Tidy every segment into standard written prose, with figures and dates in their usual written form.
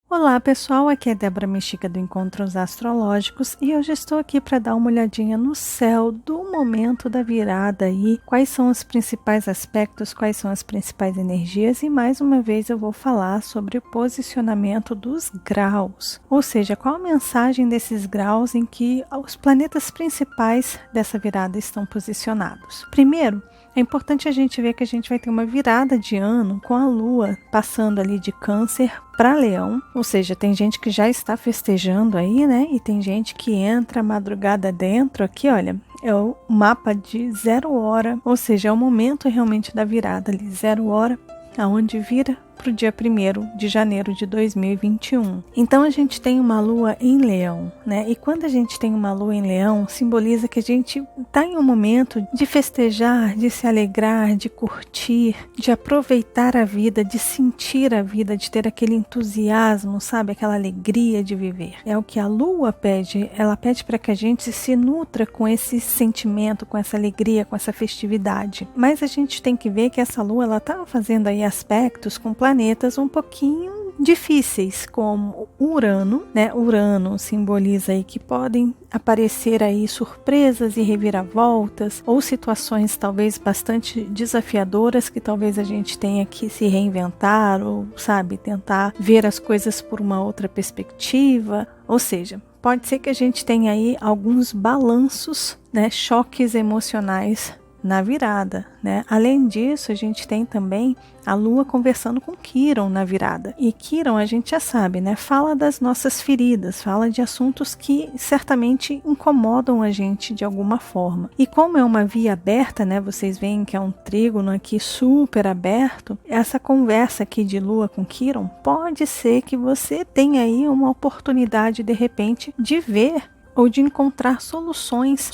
Olá pessoal, aqui é Débora Mexica do Encontros Astrológicos e hoje estou aqui para dar uma olhadinha no céu do momento da virada aí, quais são os principais aspectos, quais são as principais energias e mais uma vez eu vou falar sobre o posicionamento dos graus, ou seja, qual a mensagem desses graus em que os planetas principais dessa virada estão posicionados. Primeiro, é importante a gente ver que a gente vai ter uma virada de ano com a Lua passando ali de Câncer para Leão, ou seja, tem gente que já está festejando aí, né? E tem gente que entra a madrugada dentro. Aqui, olha, é o mapa de 0 hora, ou seja, é o momento realmente da virada ali, 0 hora, aonde vira para o dia 1º de janeiro de 2021. Então a gente tem uma lua em Leão, né? E quando a gente tem uma lua em Leão, simboliza que a gente está em um momento de festejar, de se alegrar, de curtir, de aproveitar a vida, de sentir a vida, de ter aquele entusiasmo, sabe? Aquela alegria de viver. É o que a lua pede, ela pede para que a gente se nutra com esse sentimento, com essa alegria, com essa festividade. Mas a gente tem que ver que essa lua, ela tá fazendo aí aspectos com planetas um pouquinho difíceis, como Urano, né? Urano simboliza aí que podem aparecer aí surpresas e reviravoltas ou situações talvez bastante desafiadoras que talvez a gente tenha que se reinventar ou, sabe, tentar ver as coisas por uma outra perspectiva, ou seja, pode ser que a gente tenha aí alguns balanços, né? Choques emocionais na virada, né? Além disso, a gente tem também a Lua conversando com Quiron na virada. E Quiron, a gente já sabe, né? Fala das nossas feridas, fala de assuntos que certamente incomodam a gente de alguma forma. E como é uma via aberta, né? Vocês veem que é um trígono aqui super aberto. Essa conversa aqui de Lua com Quiron pode ser que você tenha aí uma oportunidade, de repente, de ver ou de encontrar soluções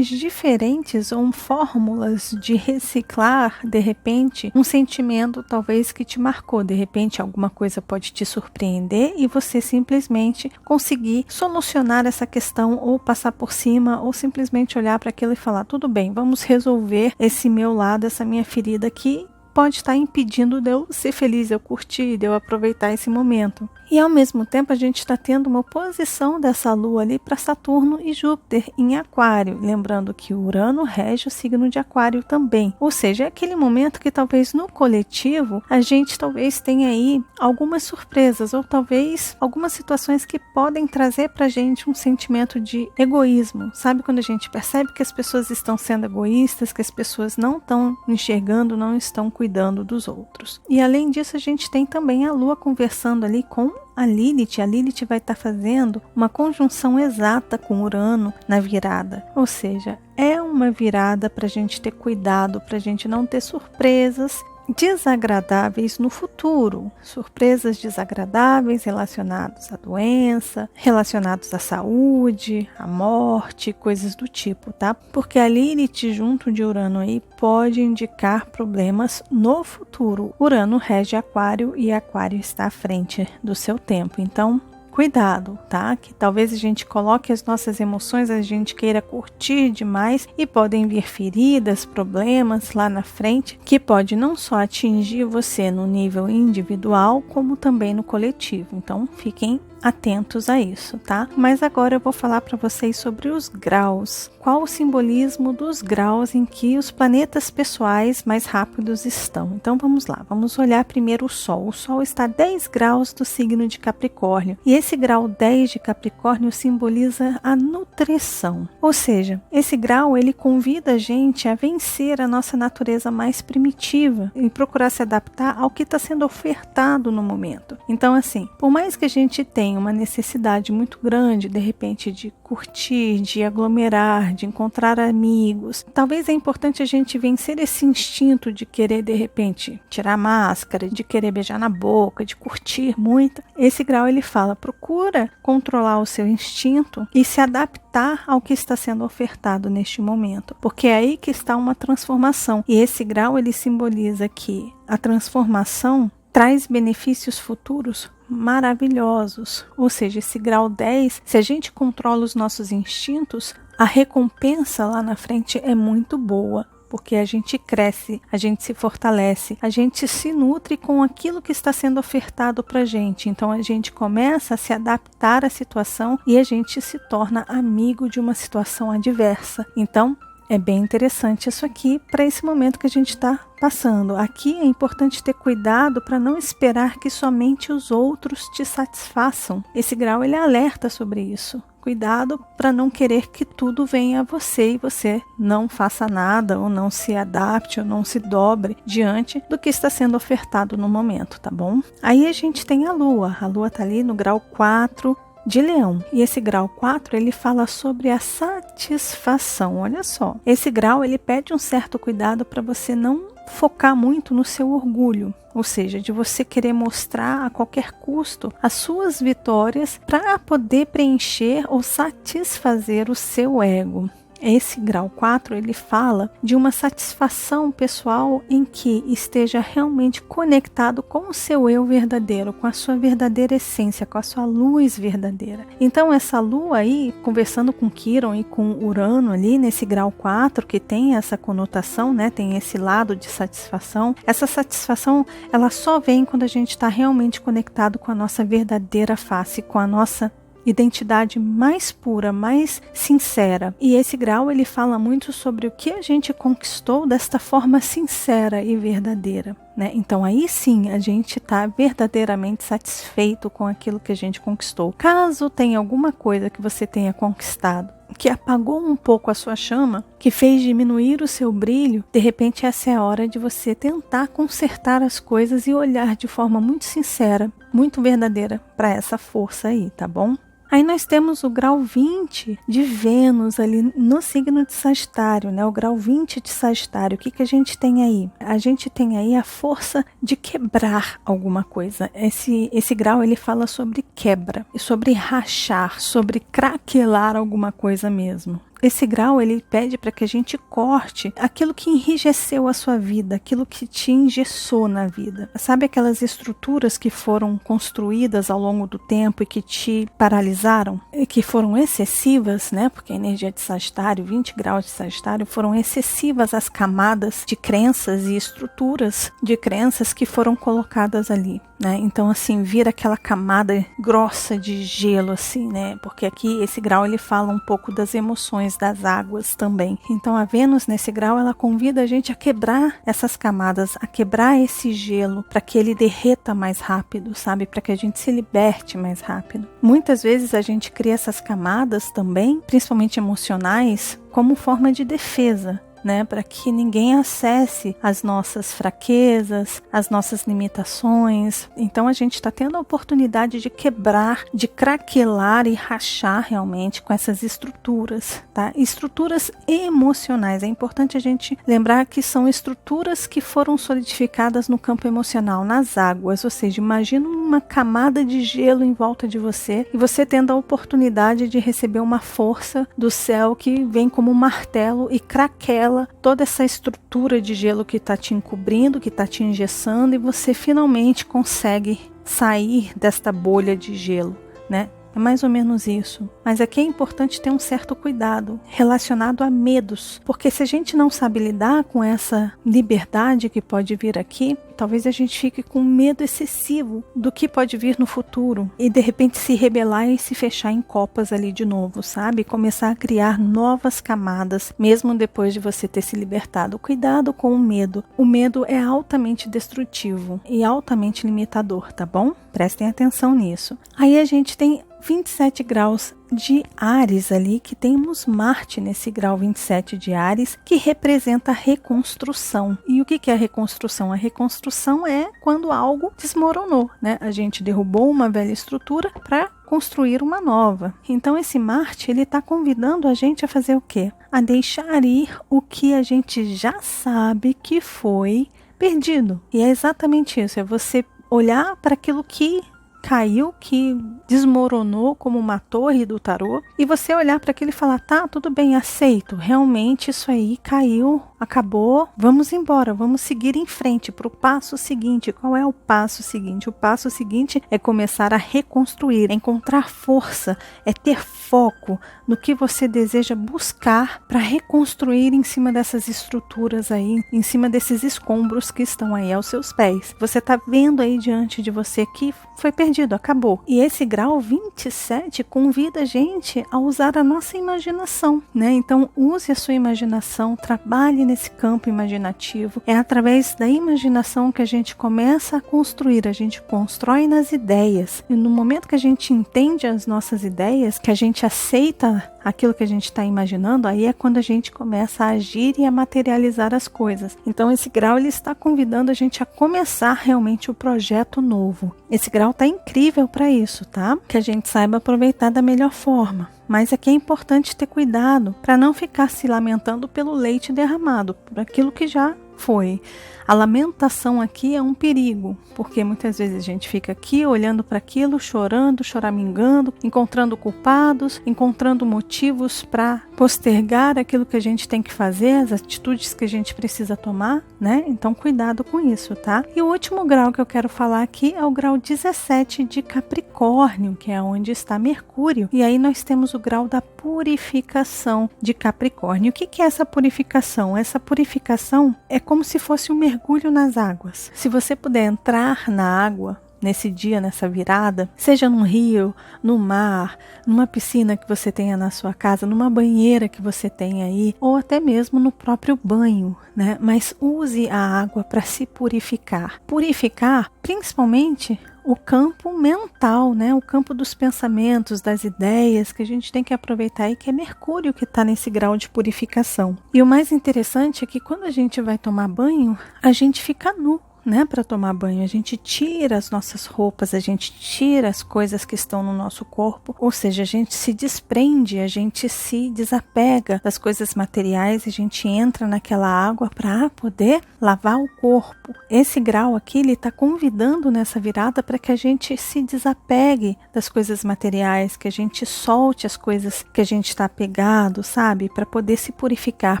diferentes ou fórmulas de reciclar, de repente, um sentimento talvez que te marcou. De repente, alguma coisa pode te surpreender e você simplesmente conseguir solucionar essa questão ou passar por cima ou simplesmente olhar para aquilo e falar, tudo bem, vamos resolver esse meu lado, essa minha ferida aqui, pode estar impedindo de eu ser feliz, de eu curtir, de eu aproveitar esse momento. E ao mesmo tempo a gente está tendo uma oposição dessa lua ali para Saturno e Júpiter em Aquário, lembrando que Urano rege o signo de Aquário também, ou seja, é aquele momento que talvez no coletivo a gente talvez tenha aí algumas surpresas ou talvez algumas situações que podem trazer para a gente um sentimento de egoísmo, sabe, quando a gente percebe que as pessoas estão sendo egoístas, que as pessoas não estão enxergando, não estão cuidando dos outros. E além disso a gente tem também a Lua conversando ali com a Lilith vai estar fazendo uma conjunção exata com Urano na virada, ou seja, é uma virada para a gente ter cuidado, para a gente não ter surpresas desagradáveis no futuro, surpresas desagradáveis relacionadas à doença, relacionados à saúde, à morte, coisas do tipo, tá? Porque a Lilith junto de Urano aí pode indicar problemas no futuro. Urano rege Aquário e Aquário está à frente do seu tempo, então cuidado, tá? Que talvez a gente coloque as nossas emoções, a gente queira curtir demais e podem vir feridas, problemas lá na frente que pode não só atingir você no nível individual, como também no coletivo. Então, fiquem atentos a isso, tá? Mas agora eu vou falar para vocês sobre os graus. Qual o simbolismo dos graus em que os planetas pessoais mais rápidos estão? Então vamos lá, vamos olhar primeiro o Sol. O Sol está a 10 graus do signo de Capricórnio e esse grau 10 de Capricórnio simboliza a nutrição. Ou seja, esse grau ele convida a gente a vencer a nossa natureza mais primitiva e procurar se adaptar ao que está sendo ofertado no momento. Então assim, por mais que a gente tenha uma necessidade muito grande, de repente, de curtir, de aglomerar, de encontrar amigos. Talvez é importante a gente vencer esse instinto de querer, de repente, tirar a máscara, de querer beijar na boca, de curtir muito. Esse grau, ele fala, procura controlar o seu instinto e se adaptar ao que está sendo ofertado neste momento, porque é aí que está uma transformação. E esse grau, ele simboliza que a transformação traz benefícios futuros maravilhosos, ou seja, esse grau 10, se a gente controla os nossos instintos, a recompensa lá na frente é muito boa. porque a gente cresce, a gente se fortalece, a gente se nutre com aquilo que está sendo ofertado para a gente. Então a gente começa a se adaptar à situação e a gente se torna amigo de uma situação adversa. Então é bem interessante isso aqui para esse momento que a gente está passando. Aqui é importante ter cuidado para não esperar que somente os outros te satisfaçam. Esse grau ele alerta sobre isso. Cuidado para não querer que tudo venha a você e você não faça nada, ou não se adapte, ou não se dobre diante do que está sendo ofertado no momento, tá bom? Aí a gente tem a Lua. A Lua está ali no grau 4 de Leão. E esse grau 4, ele fala sobre a satisfação. Olha só, esse grau ele pede um certo cuidado para você não focar muito no seu orgulho, ou seja, de você querer mostrar a qualquer custo as suas vitórias para poder preencher ou satisfazer o seu ego. Esse grau 4, ele fala de uma satisfação pessoal em que esteja realmente conectado com o seu eu verdadeiro, com a sua verdadeira essência, com a sua luz verdadeira. Então essa lua aí, conversando com Quiron e com Urano ali nesse grau 4, que tem essa conotação, né, tem esse lado de satisfação. Essa satisfação, ela só vem quando a gente está realmente conectado com a nossa verdadeira face, com a nossa identidade mais pura, mais sincera. E esse grau ele fala muito sobre o que a gente conquistou desta forma sincera e verdadeira, né? Então aí sim a gente está verdadeiramente satisfeito com aquilo que a gente conquistou. Caso tenha alguma coisa que você tenha conquistado que apagou um pouco a sua chama, que fez diminuir o seu brilho, de repente essa é a hora de você tentar consertar as coisas e olhar de forma muito sincera, muito verdadeira para essa força aí, tá bom? Aí nós temos o grau 20 de Vênus ali no signo de Sagitário, né? O grau 20 de Sagitário, o que que a gente tem aí? A gente tem aí a força de quebrar alguma coisa. Esse grau ele fala sobre quebra, sobre rachar, sobre craquelar alguma coisa mesmo. Esse grau ele pede para que a gente corte aquilo que enrijeceu a sua vida, aquilo que te engessou na vida. Sabe aquelas estruturas que foram construídas ao longo do tempo e que te paralisaram? E que foram excessivas, né? Porque a energia de Sagitário, 20 graus de Sagitário, foram excessivas as camadas de crenças e estruturas de crenças que foram colocadas ali, né? Então assim, vira aquela camada grossa de gelo assim, né? Porque aqui esse grau ele fala um pouco das emoções, das águas também. Então a Vênus nesse grau ela convida a gente a quebrar essas camadas, a quebrar esse gelo para que ele derreta mais rápido, sabe? Para que a gente se liberte mais rápido. Muitas vezes a gente cria essas camadas também, principalmente emocionais, como forma de defesa, né, para que ninguém acesse as nossas fraquezas, as nossas limitações. Então a gente está tendo a oportunidade de quebrar, de craquelar e rachar realmente com essas estruturas, tá? Estruturas emocionais. É importante a gente lembrar que são estruturas que foram solidificadas no campo emocional, nas águas. Ou seja, imagina uma camada de gelo em volta de você e você tendo a oportunidade de receber uma força do céu que vem como um martelo e craquela toda essa estrutura de gelo que está te encobrindo, que está te engessando, e você finalmente consegue sair desta bolha de gelo, né? É mais ou menos isso. Mas aqui é importante ter um certo cuidado relacionado a medos, porque se a gente não sabe lidar com essa liberdade que pode vir aqui, talvez a gente fique com medo excessivo do que pode vir no futuro e de repente se rebelar e se fechar em copas ali de novo, sabe? Começar a criar novas camadas, mesmo depois de você ter se libertado. Cuidado com o medo. O medo é altamente destrutivo e altamente limitador, tá bom? Prestem atenção nisso. Aí a gente tem 27 graus de Áries ali, que temos Marte nesse grau 27 de Áries, que representa a reconstrução. E o que é a reconstrução? A reconstrução é quando algo desmoronou, né? A gente derrubou uma velha estrutura para construir uma nova. Então esse Marte, ele está convidando a gente a fazer o quê? A deixar ir o que a gente já sabe que foi perdido. E é exatamente isso, é você olhar para aquilo que caiu, que desmoronou como uma torre do tarô, e você olhar para aquilo e falar, tá, tudo bem, aceito, realmente isso aí caiu acabou, vamos embora, vamos seguir em frente para o passo seguinte. Qual é o passo seguinte? O passo seguinte é começar a reconstruir, é encontrar força, é ter foco no que você deseja buscar para reconstruir em cima dessas estruturas aí, em cima desses escombros que estão aí aos seus pés. Você está vendo aí diante de você que foi perdido, acabou. E esse grau 27 convida a gente a usar a nossa imaginação, né? Então use a sua imaginação, trabalhe nesse campo imaginativo. É através da imaginação que a gente começa a construir, a gente constrói nas ideias. E no momento que a gente entende as nossas ideias, que a gente aceita aquilo que a gente está imaginando, aí é quando a gente começa a agir e a materializar as coisas. Então esse grau ele está convidando a gente a começar realmente o projeto novo. Esse grau está incrível para isso, tá? Que a gente saiba aproveitar da melhor forma. Mas aqui é importante ter cuidado para não ficar se lamentando pelo leite derramado, por aquilo que já foi. A lamentação aqui é um perigo, porque muitas vezes a gente fica aqui olhando para aquilo, chorando, choramingando, encontrando culpados, encontrando motivos para postergar aquilo que a gente tem que fazer, as atitudes que a gente precisa tomar, né? Então cuidado com isso, tá? E o último grau que eu quero falar aqui é o grau 17 de Capricórnio, que é onde está Mercúrio. E aí nós temos o grau da purificação de Capricórnio. O que é essa purificação? Essa purificação é como se fosse um mergulho nas águas. Se você puder entrar na água nesse dia, nessa virada, seja num rio, no mar, numa piscina que você tenha na sua casa, numa banheira que você tenha aí, ou até mesmo no próprio banho, né? Mas use a água para se purificar. Purificar, principalmente, o campo mental, né? O campo dos pensamentos, das ideias, que a gente tem que aproveitar aí, que é Mercúrio que está nesse grau de purificação. E o mais interessante é que quando a gente vai tomar banho, a gente fica nu, né, para tomar banho. A gente tira as nossas roupas, a gente tira as coisas que estão no nosso corpo, ou seja, a gente se desprende, a gente se desapega das coisas materiais, a gente entra naquela água para poder lavar o corpo. Esse grau aqui, ele está convidando nessa virada para que a gente se desapegue das coisas materiais, que a gente solte as coisas que a gente está apegado, sabe, para poder se purificar,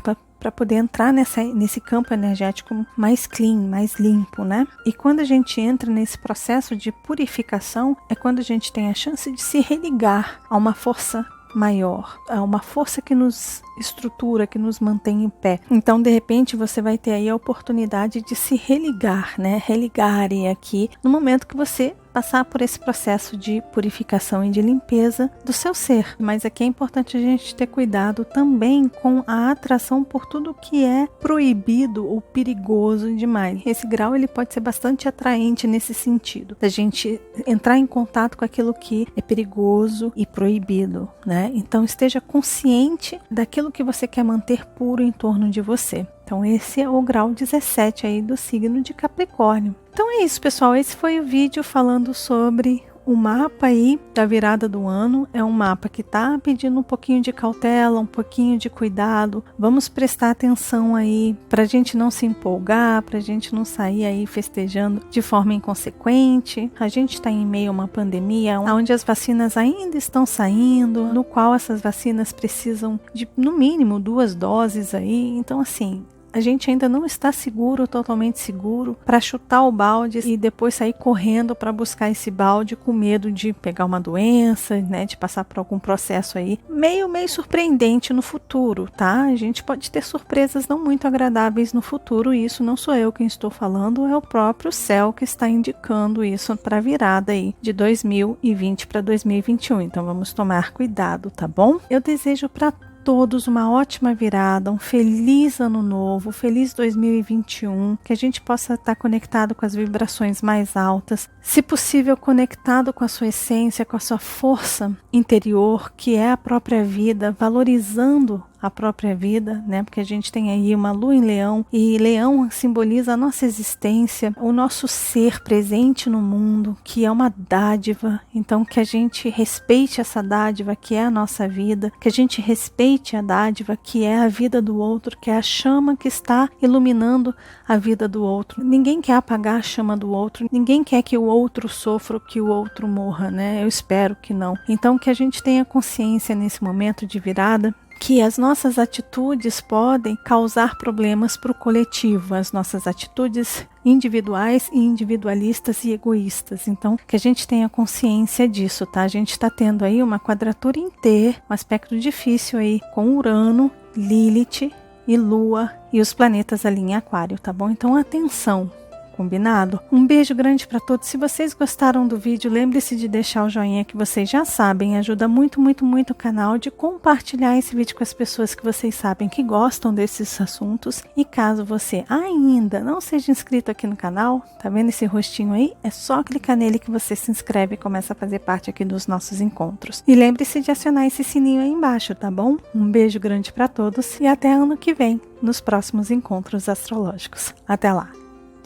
para poder entrar nesse campo energético mais clean, mais limpo, né? E quando a gente entra nesse processo de purificação, é quando a gente tem a chance de se religar a uma força maior, a uma força que nos estrutura, que nos mantém em pé. Então, de repente, você vai ter aí a oportunidade de se religar, né? Religarem aqui no momento que você passar por esse processo de purificação e de limpeza do seu ser. Mas aqui é importante a gente ter cuidado também com a atração por tudo que é proibido ou perigoso demais. Esse grau ele pode ser bastante atraente nesse sentido, da gente entrar em contato com aquilo que é perigoso e proibido, né? Então esteja consciente daquilo que você quer manter puro em torno de você. Então esse é o grau 17 aí do signo de Capricórnio. Então é isso, pessoal. Esse foi o vídeo falando sobre o mapa aí da virada do ano. É um mapa que tá pedindo um pouquinho de cautela, um pouquinho de cuidado. Vamos prestar atenção aí pra gente não se empolgar, pra gente não sair aí festejando de forma inconsequente. A gente tá em meio a uma pandemia onde as vacinas ainda estão saindo, no qual essas vacinas precisam de, no mínimo, 2 doses aí. Então, assim, a gente ainda não está seguro, totalmente seguro, para chutar o balde e depois sair correndo para buscar esse balde com medo de pegar uma doença, né, de passar por algum processo aí meio surpreendente no futuro, tá? A gente pode ter surpresas não muito agradáveis no futuro e isso não sou eu quem estou falando, é o próprio céu que está indicando isso para a virada aí de 2020 para 2021. Então vamos tomar cuidado, tá bom? Eu desejo para todos uma ótima virada, um feliz ano novo, feliz 2021, que a gente possa estar conectado com as vibrações mais altas, se possível conectado com a sua essência, com a sua força interior, que é a própria vida, valorizando a própria vida, né? Porque a gente tem aí uma lua em leão e leão simboliza a nossa existência, o nosso ser presente no mundo, que é uma dádiva. Então que a gente respeite essa dádiva que é a nossa vida, que a gente respeite a dádiva que é a vida do outro, que é a chama que está iluminando a vida do outro. Ninguém quer apagar a chama do outro, ninguém quer que o outro sofra ou que o outro morra, né? Eu espero que não. Então que a gente tenha consciência nesse momento de virada que as nossas atitudes podem causar problemas para o coletivo, as nossas atitudes individuais e individualistas e egoístas. Então, que a gente tenha consciência disso, tá? A gente está tendo aí uma quadratura em T, um aspecto difícil aí com Urano, Lilith e Lua e os planetas ali em Aquário, tá bom? Então, atenção. Combinado? Um beijo grande para todos. Se vocês gostaram do vídeo, lembre-se de deixar o joinha, que vocês já sabem, ajuda muito, muito, muito o canal, de compartilhar esse vídeo com as pessoas que vocês sabem que gostam desses assuntos. E caso você ainda não seja inscrito aqui no canal, tá vendo esse rostinho aí? É só clicar nele que você se inscreve e começa a fazer parte aqui dos nossos encontros. E lembre-se de acionar esse sininho aí embaixo, tá bom? Um beijo grande para todos e até ano que vem, nos próximos encontros astrológicos. Até lá!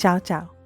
Tchau, tchau.